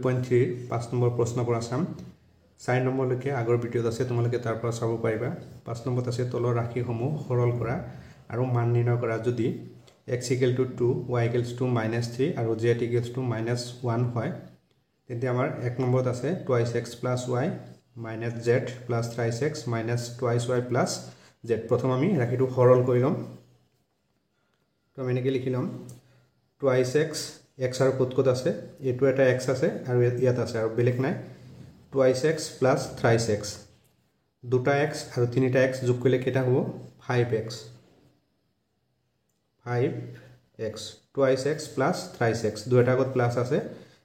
12.3 5 number প্ৰশ্ন পৰা চাম 4 নম্বৰলৈকে আগৰ ভিডিঅ'ত আছে তোমালোকে তাৰ পৰা চাব পাৰিবা 5 নম্বৰত আছে তলৰ ৰাশিসমূহ সৰল কৰা আৰু মান নিৰ্ণয় কৰা যদি x = 2 y = -3 আৰু z = -1 হয় তেন্তে আমাৰ 1 নম্বৰত আছে 2x + y - z + 3x - 2y + z প্ৰথম আমি ৰাশিটো সৰল কৰি লম তো আমি এনেকৈ লিখি লম 2x x আৰু কত আছে এটো এটা x আছে আৰু ইয়াত আছে আৰু বেলেগ নাই 2x + 3x দুটা x আৰু তিনিটা x যোগ কৰিলে কেটা হ'ব 5x 2x + 3x দুটা আগত প্লাস আছে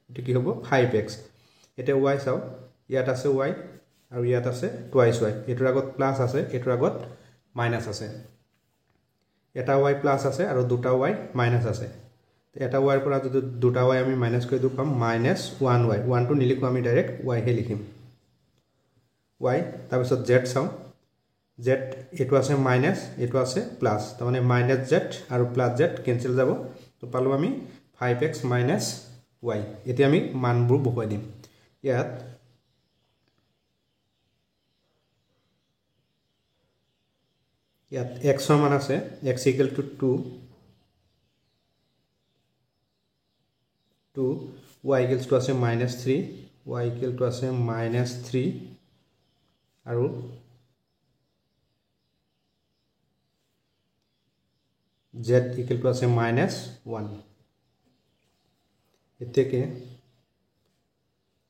এটো কি হ'ব 5x এটা y চাও ইয়াত আছে y আৰু ইয়াত আছে 2y এটোৰ আগত প্লাস আছে এটোৰ আগত মাইনাস আছে এটা y প্লাস আছে আৰু দুটা y মাইনাস আছে এটা y পৰা যদি দুটা y আমি মাইনাস কৰি দিও পাম -1y 1 টো নিলিখো আমি ডাইৰেক্ট y হে লিখিম y তাৰ পিছত z চাও z এটো আছে মাইনাস এটো আছে প্লাস তাৰ মানে -z আৰু +z কেনসেল যাব তো পালো আমি 5x - y এতিয়া আমি মানবোৰ বহুৱাই দিম ইয়াত x ৰ মান আছে x = 2 y = আছে -3 y = আছে -3 আৰু z = আছে -1 এতেকে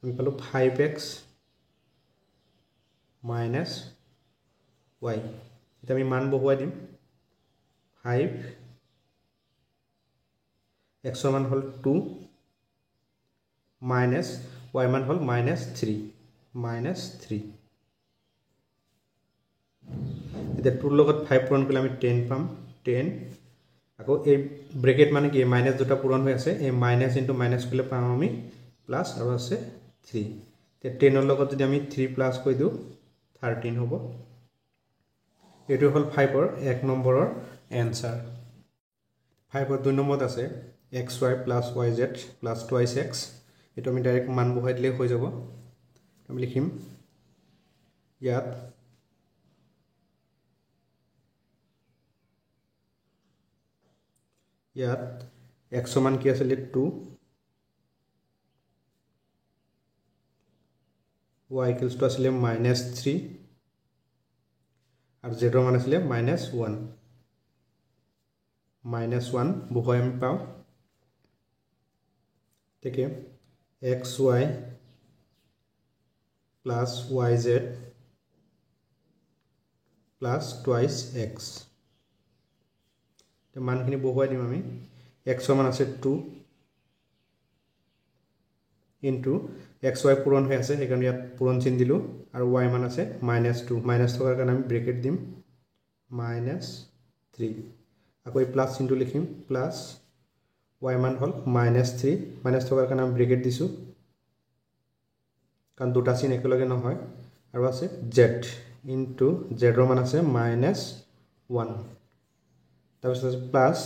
আমি পালো 5x - y এটা আমি মান বহুৱাই দিম 5 x ৰ মান হল 2 minus y মান হল -3 এটা 2 লগত 5 পূৰণ কৰিলে আমি 10 পাম 10 আকৌ এই ব্ৰেকেট মানে কি মাইনাস দুটা পূৰণ হৈ আছে এই মাইনাস ইনটু মাইনাস কৰিলে পাম আমি প্লাস আৰু আছে 3 তে 10 ৰ লগত যদি আমি 3 প্লাস কৰি দিও 13 হ'ব এটো হল 5 ৰ 1 নম্বৰৰ आंसर 5 ৰ 2 নম্বৰত আছে xy + yz + 2x এটো আমি ডাইৰেক্ট মান বহাই দিলে হৈ যাব আমি লিখিম ইয়াত x ৰ মান কি আছিল 2 y = আছিল -3 আৰু z ৰ মান আছিল -1 বহুৱাই আমি পাও ঠিক আছে xy plus yz plus 2x তো মানখিনি বহুৱাই দিম আমি x ৰ মান আছে 2 into xy পূৰণ হৈ আছে সেইকাৰণে ইয়াত পূৰণ চিন দিলো আৰু y মান আছে -2 মাইনাস থকাৰ কাৰণে আমি ব্ৰেকেট দিম -3 আকৌ এই প্লাস চিনটো লিখিম প্লাস y মান হল -3 মাইনাস থকাৰ কাৰণে আমি ব্ৰেকেট দিছো কাৰণ দুটা চিন একেলগে নহয় আৰু আছে z into z ৰ মান আছে -1 তাৰপিছত আছে প্লাস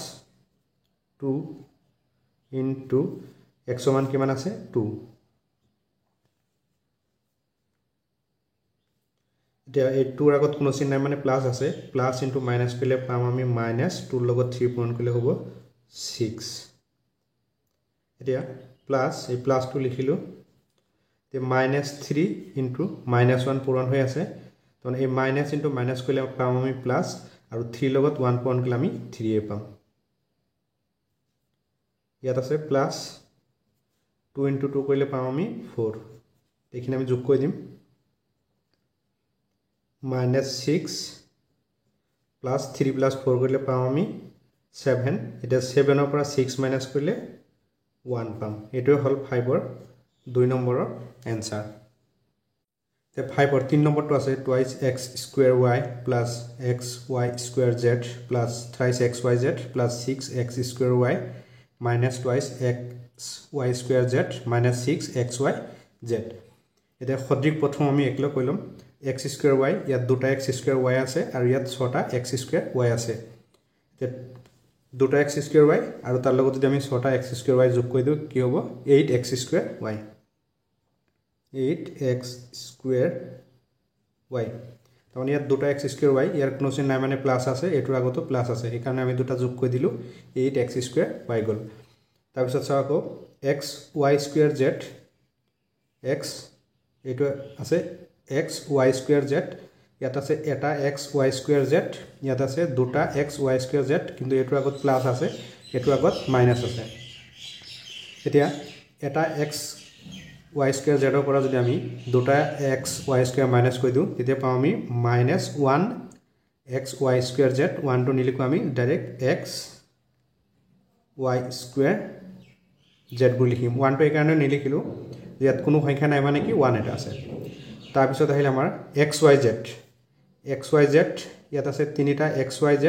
2 into x ৰ মান কিমান আছে 2 এতিয়া এই 2 ৰ আগত কোনো চিন নাই মানে প্লাস আছে প্লাস ইনটু মাইনাস কৰিলে পাম আমি -2 ৰ লগত 3 পূৰণ কৰিলে হ'ব 6 এতিয়া প্লাস এই প্লাস টো লিখিলো তে -3 ইনটু -1 পূৰণ হৈ আছে তো এই মাইনাস ইনটু মাইনাস কৰিলে পাম আমি প্লাস আৰু 3 লগত 1 পূৰণ কৰিলে আমি 3 এ পাম ইয়াত আছে প্লাস 2 ইনটু 2 কৰিলে পাম আমি 4 এইখিনি আমি যোগ কৰি দিম -6 plus 3 plus 4 কৰিলে পাম আমি 7 এটা 7 ৰ পৰা 6 মাইনাস কৰিলে 1 পাম এটো হল 5 ৰ 2 নম্বৰৰ आंसर তে 5 ৰ 3 নম্বৰটো আছে 2x² y plus xy² z plus 3xyz plus 6x² y minus 2xy² z minus 6xy z এটা সদৃশ প্ৰথম আমি একল কইলম x² y ইয়াত দুটা x² y আছে আৰু ইয়াত ছটা x² y আছে তে দুটা x² y আৰু তাৰ লগত যদি আমি ছটা x² y যোগ কৰি দিও কি হ'ব 8x² y 8x square y তখন ইয়াত দুটা x স্কোয়াৰ y ইয়াৰ কোনো চিন নাই মানে প্লাস আছে এটোৰ আগতো প্লাস আছে এই কাৰণে আমি দুটা যোগ কৰি দিলো 8x স্কোয়াৰ y গল তাৰ পিছত চাও আকৌ x y square z x এটো আছে x y স্কোয়ার z ইয়াত আছে এটা x y স্কোয়ার z ইয়াত আছে দুটা x y স্কোয়ার z কিন্তু এটোৰ আগত প্লাস আছে এটোৰ আগত মাইনাস আছে এতিয়া এটা x y স্কোয়াৰ z পৰা যদি আমি দুটা x y স্কোয়াৰ মাইনাস কৰি দিও তেতিয়া পাম আমি -1 x y স্কোয়ার z 1 টো নিলিখো আমি direct x y square z বুলি লিখিম 1 টো এই কাৰণে নিলিখিলো ইয়াত কোনো সংখ্যা নাই মানে কি 1 এটা আছে তাৰ পিছত আহিল আমাৰ x y z ইয়াত আছে তিনিটা x y z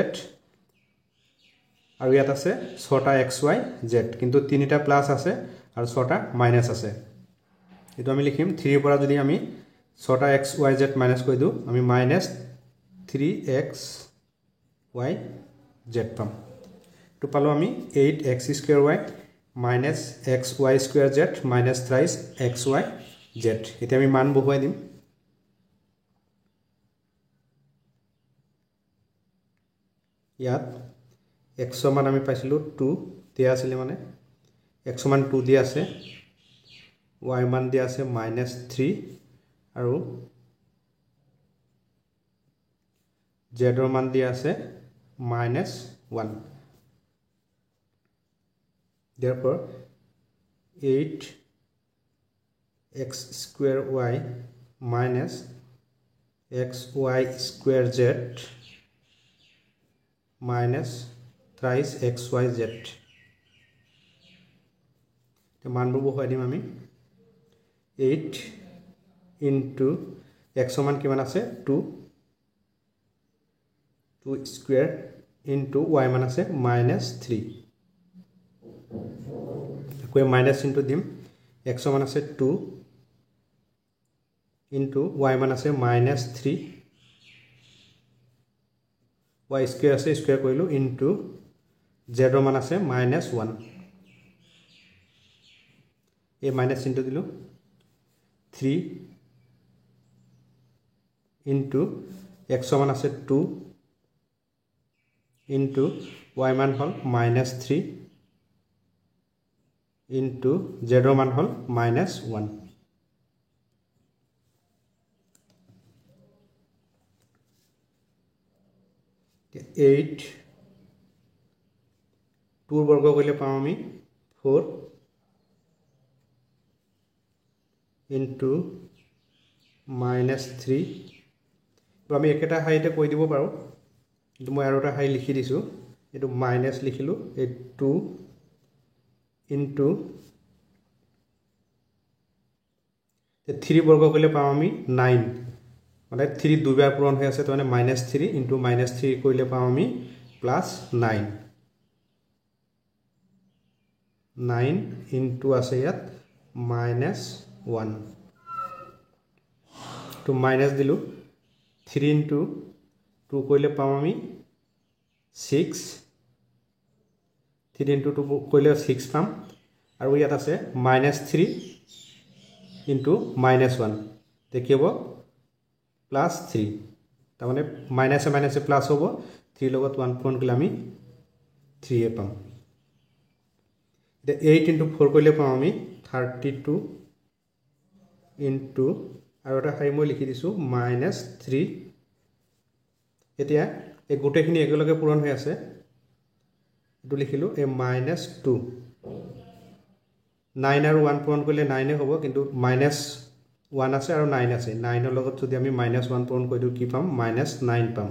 আৰু ইয়াত আছে 6টা x y z কিন্তু তিনিটা প্লাস আছে আৰু 6টা মাইনাস আছে এটো আমি লিখিম 3 পৰা যদি আমি 6টা x y z মাইনাস কৰি দিও আমি -3x y z পাম তো পালো আমি 8x square y -x y square z -3x y z এটা আমি মান বহুৱাই দিম ইয়াত x মান আমি পাইছিলো 2 দিয়া আছিল মানে x মান 2 দিয়া আছে y মান দিয়া আছে -3 আৰু z ৰ মান দিয়া আছে -1 therefore 8x square y minus xy square z minus thrice xyz তো মানবোৰ বহুৱাই দিম আমি 8 into x সমান কিমান আছে 2 square into y মান আছে -3 কোয়ে মাইনাস into দিম x সমান আছে 2 into y মান আছে -3 y square আছে square কৰিলো into z ৰ মান আছে -1 এই মাইনাস into দিলো 3 into x সমান আছে 2 into y মান হল -3 into z ৰ মান হল -1 8 2 বৰ্গ কৰিলে পাম আমি 4 into -3 তো আমি একেটা হাইতে কৈ দিব পাৰো কিন্তু মই আৰু এটা হাই লিখি দিছো এটো মাইনাস লিখিলো এই 2 into 3 বৰ্গ কৰিলে পাম আমি 9 মানে 3 দুইবাৰ পূৰণ হৈ আছে তো মানে -3 into -3 কৰিলে পাম আমি +9 9 into আছে ইয়াত -1 তো মাইনাস দিলো 3 into 2 কৰিলে পাম আমি 6 3 into 2 কৰিলে 6 পাম আৰু ইয়াত আছে -3 into -1 দেখিব +3 তাৰ মানে মাইনাসে মাইনাসে প্লাস হ'ব 3 লগত 1 পূৰণ কৰিলে আমি 3 এ পাম 8 into 4 কৰিলে পাম আমি 32 into আৰু এটা হাই মই লিখি দিছো -3 এতিয়া এই গোটেইখিনি একেলগে পূৰণ হৈ আছে এটো লিখিলো এ -2 9 আৰু 1 পূৰণ কৰিলে 9 এ হ'ব কিন্তু -1 আছে আৰু 9 আছে 9 ৰ লগত যদি আমি -1 পূৰণ কৰি দিও কি পাম -9 পাম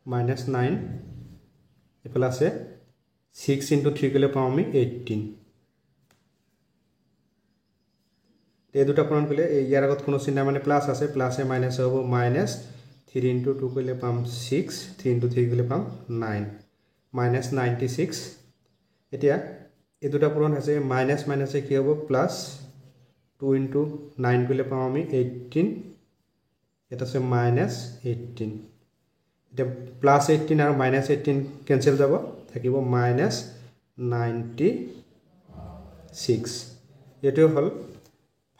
-9 এফালে আছে 6 into 3 কৰিলে পাম আমি 18 এই দুটা পূৰণ কৰিলে ইয়াৰ আগত কোনো চিহ্ন মানে প্লাস আছে প্লাসে মাইনাসে হ'ব -3 into 2 কৰিলে পাম 6 3 into 3 কৰিলে পাম 9 -96 এতিয়া এই দুটা পূৰণ হৈছে মাইনাস মাইনাসে কি হ'ব প্লাস 2 into 9 কৰিলে পাম আমি 18 এটা আছে -18 এটা +18 আৰু -18 কেনসেল যাব থাকিব -96 এইটো হল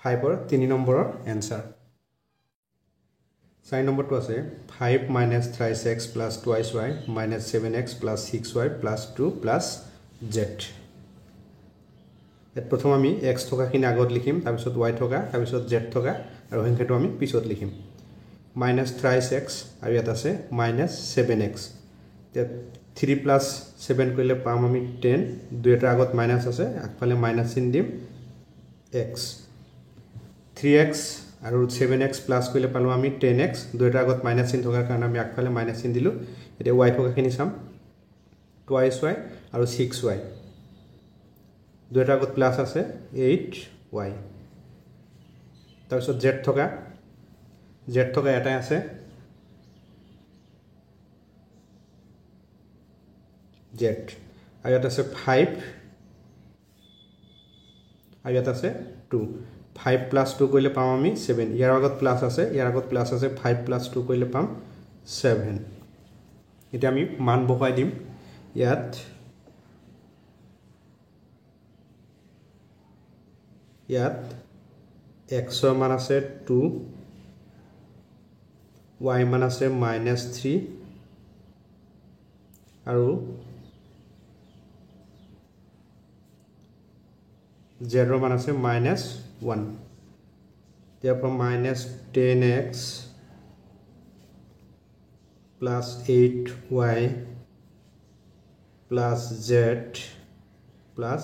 5 ৰ 3 নম্বৰৰ এনসাৰ 4 নম্বৰটো আছে 5 minus thrice x plus twice y minus 7x plus 6y plus 2 plus z এত প্ৰথম আমি x থকাখিনি আগত লিখিম তাৰ পিছত y থকা তাৰ পিছত z থকা আৰু সংখ্যাটো আমি পিছত লিখিম minus thrice x আৰু ইয়াত আছে minus 7x 3 plus 7 কৰিলে পাম আমি 10 দুইটা আগত মাইনাস আছে আগফালে মাইনাস চিন দিম x 3x আৰু 7x প্লাস কৰিলে পালো আমি 10x দুইটা আগত মাইনাস চিন থকাৰ কাৰণে আমি আগফালে মাইনাস চিন দিলো এতিয়া y থকাখিনি চাম twice y আৰু 6y দুইটা আগত প্লাস আছে 8y তাৰ পিছত z থকা এটাই আছে z আৰু ইয়াত আছে 5 আৰু ইয়াত আছে 2 5 plus 2 কৰিলে পাম আমি 7 ইয়াৰ আগত প্লাস আছে 5 plus 2 কৰিলে পাম 7 এটা আমি মান বহাই দিম ইয়াত x ৰ মান আছে 2 y মান আছে -3 আৰু z ৰ মান আছে -1 therefore -10x plus 8y plus z plus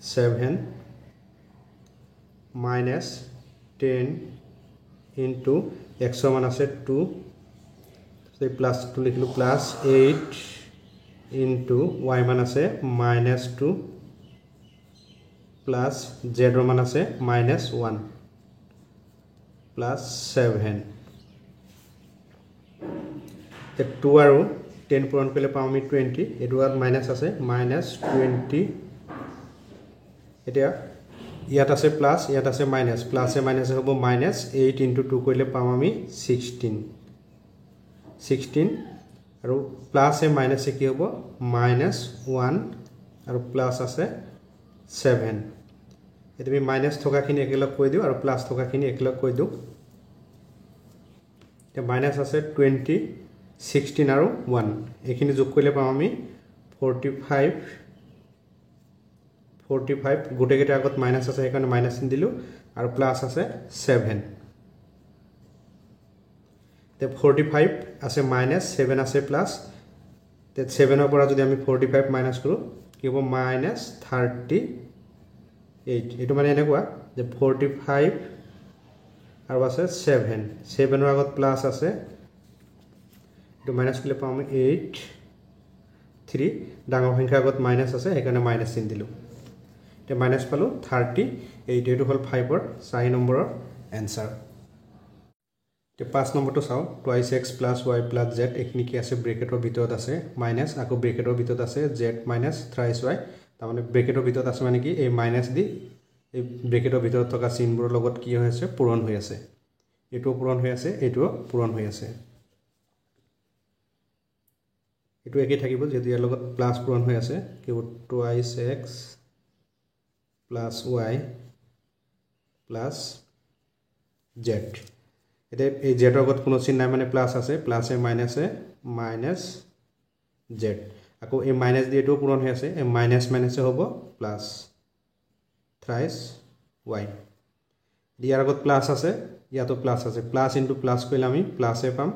7 minus 10 into x ৰ মান আছে 2 so plus 2 লিখিলো plus 8 into y মান আছে -2 plus z ৰ মান আছে -1 plus 7 2 আৰু 10 পূৰণ কৰিলে পাম আমি 20 এডুৱাত মাইনাস আছে -20 এতিয়া ইয়াত আছে প্লাস ইয়াত আছে মাইনাস প্লাসে মাইনাসে হ'ব -8 into 2 কৰিলে পাম আমি 16 আৰু প্লাসে মাইনাসে কি হ'ব -1 আৰু প্লাস আছে 7 এটা আমি মাইনাস থকাখিনি একেলগ কৈ দিও আৰু প্লাস থকাখিনি একেলগ কৈ দিও তে মাইনাস আছে 20 16 আৰু 1 এখিনি যোগ কৰিলে পাম আমি 45 গোটেইকেইটা আগত মাইনাস আছে সেইকাৰণে মাইনাস চিন দিলো আৰু প্লাস আছে 7 তে 45 আছে মাইনাস 7 আছে প্লাস তে 7 ৰ পৰা যদি আমি 45 মাইনাস কৰো কি হ'ব -38 এটো মানে এনেকুৱা যে 45 আৰু আছে 7 ৰ আগত প্লাস আছে এটো মাইনাস কৰিলে পাম আমি 8 3 ডাঙৰ সংখ্যা আগত মাইনাস আছে সেইকাৰণে মাইনাস চিন দিলো তে মাইনাস পালো 38 এটো হল 5 ৰ 4 নম্বৰৰ এনসাৰ তে 5 নম্বৰটো চাও twice x plus y plus z এখিনি কি আছে ব্ৰেকেটৰ ভিতৰত আছে মাইনাস আকৌ ব্ৰেকেটৰ ভিতৰত আছে z minus thrice y তাৰ মানে ব্ৰেকেটৰ ভিতৰত আছে মানে কি এই মাইনাস দি এই ব্ৰেকেটৰ ভিতৰত থকা চিনবোৰৰ লগত কি হৈছে পূৰণ হৈ আছে এটো পূৰণ হৈ আছে এটো পূৰণ হৈ আছে এটো একে থাকিব যেহেতু ইয়াৰ লগত প্লাস পূৰণ হৈ আছে কি twice x plus y plus z এটা এই z ৰ আগত কোনো চিন নাই মানে প্লাস আছে প্লাসে মাইনাসে মাইনাস z আকৌ এই মাইনাস দি এটো পূৰণ হৈ আছে এই মাইনাস মাইনাসে হ'ব প্লাস thrice y ইয়াৰ আগত প্লাস আছে ইয়াতো প্লাস আছে প্লাস ইনটু প্লাস কৰিলে আমি প্লাসে পাম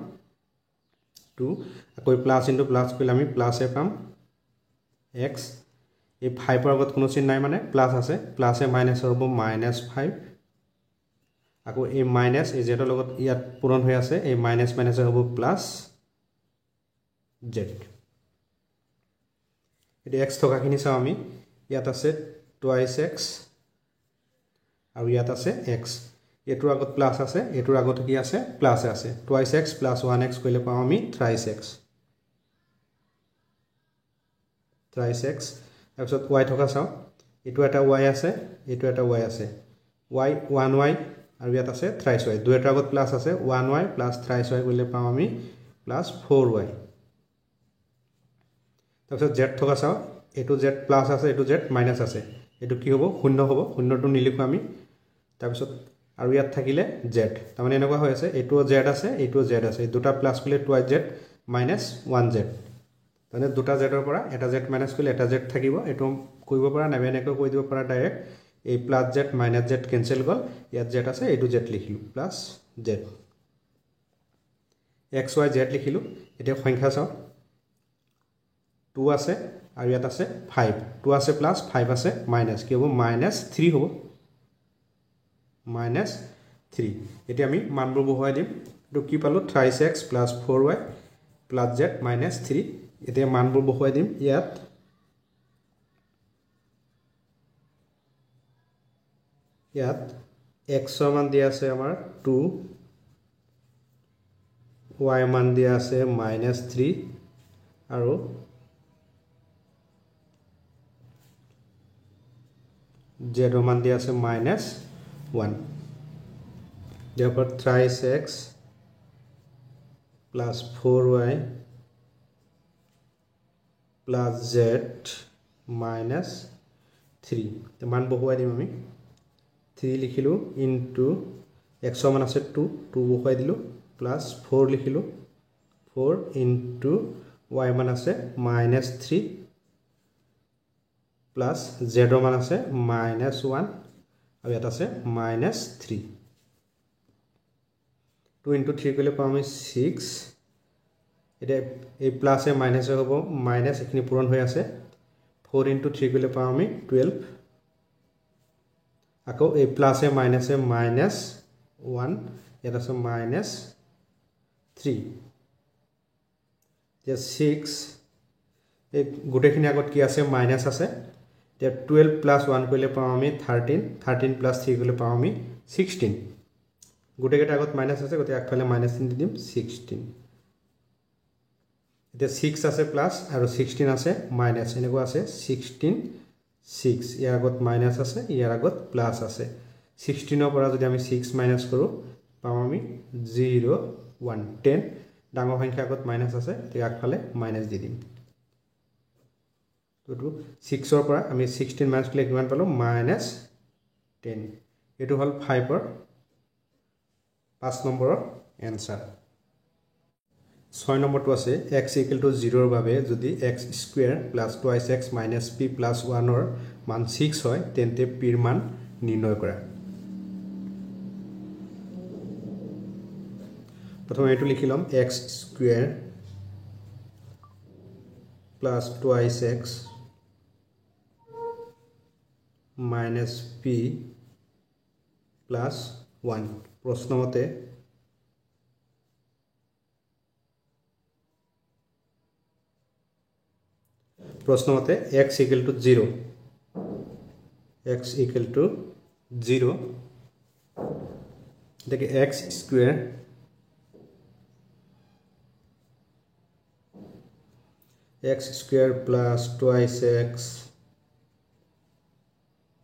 2 আকৌ প্লাস ইনটু প্লাস কৰিলে আমি প্লাসে পাম x এই 5 ৰ আগত কোনো চিন নাই মানে প্লাস আছে প্লাসে মাইনাসে হ'ব -5 আকৌ এই মাইনাস এই z ৰ লগত ইয়াত পূৰণ হৈ আছে এই মাইনাস মাইনাসে হ'ব প্লাস z এটা x থকাখিনি চাও আমি ইয়াত আছে twice x আৰু ইয়াত আছে x এটোৰ আগত প্লাস আছে এটোৰ আগত কি আছে প্লাস আছে twice x plus 1x কৰিলে পাম আমি thrice x তাৰপিছত y থকা চাও এটো এটা y আছে এটো এটা y আছে y 1y আৰু ইয়াত আছে thrice y দুইটাৰ আগত প্লাস আছে 1y plus thrice y কৰিলে পাম আমি plus 4y তাৰপিছত z থকা চাও এটো z প্লাস আছে এটো z মাইনাস আছে এইটো কি হ'ব 0 হ'ব 0টো নিলিখো আমি তাৰপিছত আৰু ইয়াত থাকিলে z তাৰমানে এনেকুৱা হৈ আছে এইটো z আছে এইটো z আছে দুটা প্লাস কৰিলে 2z minus 1z মানে দুটা z ৰ পৰা এটা z মাইনাস কৰিলে এটা z থাকিব এটো কৰিব পৰা নাই এনেকৈ কৈ দিব পৰা ডাইৰেক্ট এই plus z minus z cancel গল ইয়াত z আছে এইটো z লিখিলো plus z x y z লিখিলো এতিয়া সংখ্যা চাও 2 আছে আৰু ইয়াত আছে 5 2 আছে প্লাস 5 আছে মাইনাস কি হ'ব -3 হ'ব -3 এতিয়া আমি মানবোৰ বহুৱাই দিম এটো কি পালো 3x + 4y + z -3 এতিয়া মানবোৰ বহুৱাই দিম ইয়াত x ৰ মান দিয়া আছে আমাৰ 2 y মান দিয়া আছে -3 আৰু z ৰ মান দিয়া আছে -1 therefore 3x plus 4y plus z minus 3 তো মান বহুৱাই দিম আমি 3 লিখিলো into x ৰ মান আছে 2 2 বহুৱাই দিলো plus 4 লিখিলো 4 into y মান আছে -3 plus z ৰ মান আছে -1 আৰু ইয়াত আছে -3 2 into 3 কৰিলে পাম আমি 6 এটা এই প্লাস এ মাইনাস হ'ব মাইনাস এখিনি পূৰণ হৈ আছে 4 into 3 কৰিলে পাম আমি 12 আকৌ এই প্লাস এ মাইনাস 1 এটা আছে -3 যে 6 এই গোটেখিনি আগত কি আছে মাইনাস আছে তে 12 + 1 কৰিলে পাম আমি 13 13 + 3 কৰিলে পাম আমি 16 গোটেকেটা আগত মাইনাস আছে গতে আগফালে -3 দি দিম 16 এটা 6 আছে প্লাস আৰু 16 আছে মাইনাস এনেকুৱা আছে 16 6 ইয়াৰ আগত মাইনাস আছে ইয়াৰ আগত প্লাস আছে 16 ৰ পৰা যদি আমি 6 মাইনাস কৰো পাম আমি 0 1 10 ডাঙৰ সংখ্যা আগত মাইনাস আছে তে আগফালে মাইনাস দি দিম তো 6 ৰ পৰা আমি 16 মাইনাস কৰিলে কিমান পালো -10 এটো হল 5 ৰ 5 নম্বৰৰ এনসাৰ 6 নম্বৰটো আছে x = 0 ৰ বাবে যদি x² + 2x - p + 1 ৰ মান 6 হয় তেন্তে p ৰ মান নিৰ্ণয় কৰা প্ৰথমে এটো লিখি লম x² + 2x - p + 1 প্ৰশ্নমতে x = 0 x = 0 দেখে x² + 2x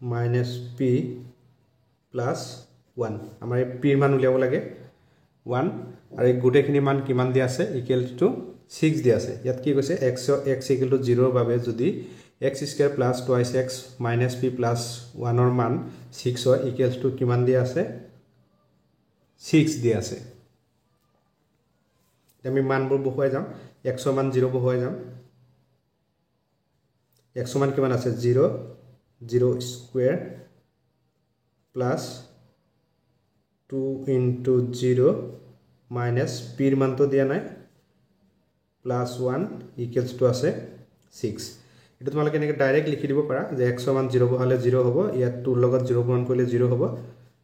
- p + 1 আমাৰ এই p মান উলিয়াব লাগে 1 আৰু এই গোটেখিনি মান কিমান দিয়া আছে = 6 দিয়া আছে ইয়াত কি কৈছে x = 0 ৰ বাবে যদি x² + 2x - p + 1 ৰ মান 6 হয় = কিমান দিয়া আছে 6 দিয়া আছে আমি মানবোৰ বহুৱাই যাম x ৰ মান 0 বহুৱাই যাম x ৰ মান কিমান আছে 0 0² plus 2 into 0 minus p ৰ মানটো দিয়া নাই plus 1 equals to আছে 6 এটো তোমালোকে এনেকৈ ডাইৰেক্ট লিখি দিব পাৰা যে x ৰ মান 0 বহালে 0 হ'ব ইয়াত 2 ৰ লগত 0 পূৰণ কৰিলে 0 হ'ব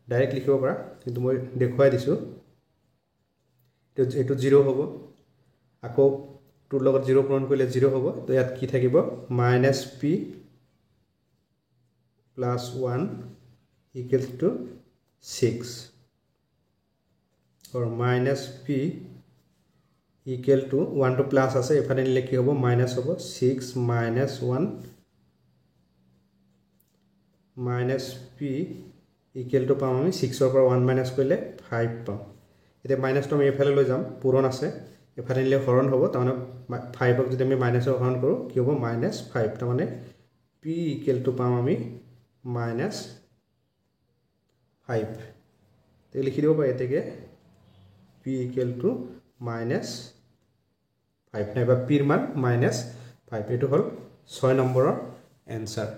ডাইৰেক্ট লিখিব পাৰা কিন্তু মই দেখুৱাই দিছো এটো 0 হ'ব আকৌ 2 ৰ লগত 0 পূৰণ কৰিলে 0 হ'ব তো ইয়াত কি থাকিব -p plus 1 equals to 6 or -p equal to 1 to plus আছে এফালে নিলে কি হ'ব মাইনাস হ'ব 6 - 1 -p equal to পাম আমি 6 ৰ পৰা 1 মাইনাস কৰিলে 5 পাম এতিয়া মাইনাসটো আমি এফালে লৈ যাম পূৰণ আছে এফালে নিলে হৰণ হ'ব তাৰমানে 5 ক যদি আমি মাইনাসৰ হৰণ কৰো কি হ'ব -5 তাৰমানে p equal to পাম আমি মাইনাছ 5 তে লিখি দিব পাৰে এতেকে p ইকুৱেল টু মাইনাছ 5 নাইবা p ৰ মান মাইনাছ 5 এটো হল 6 নম্বৰৰ এনসাৰ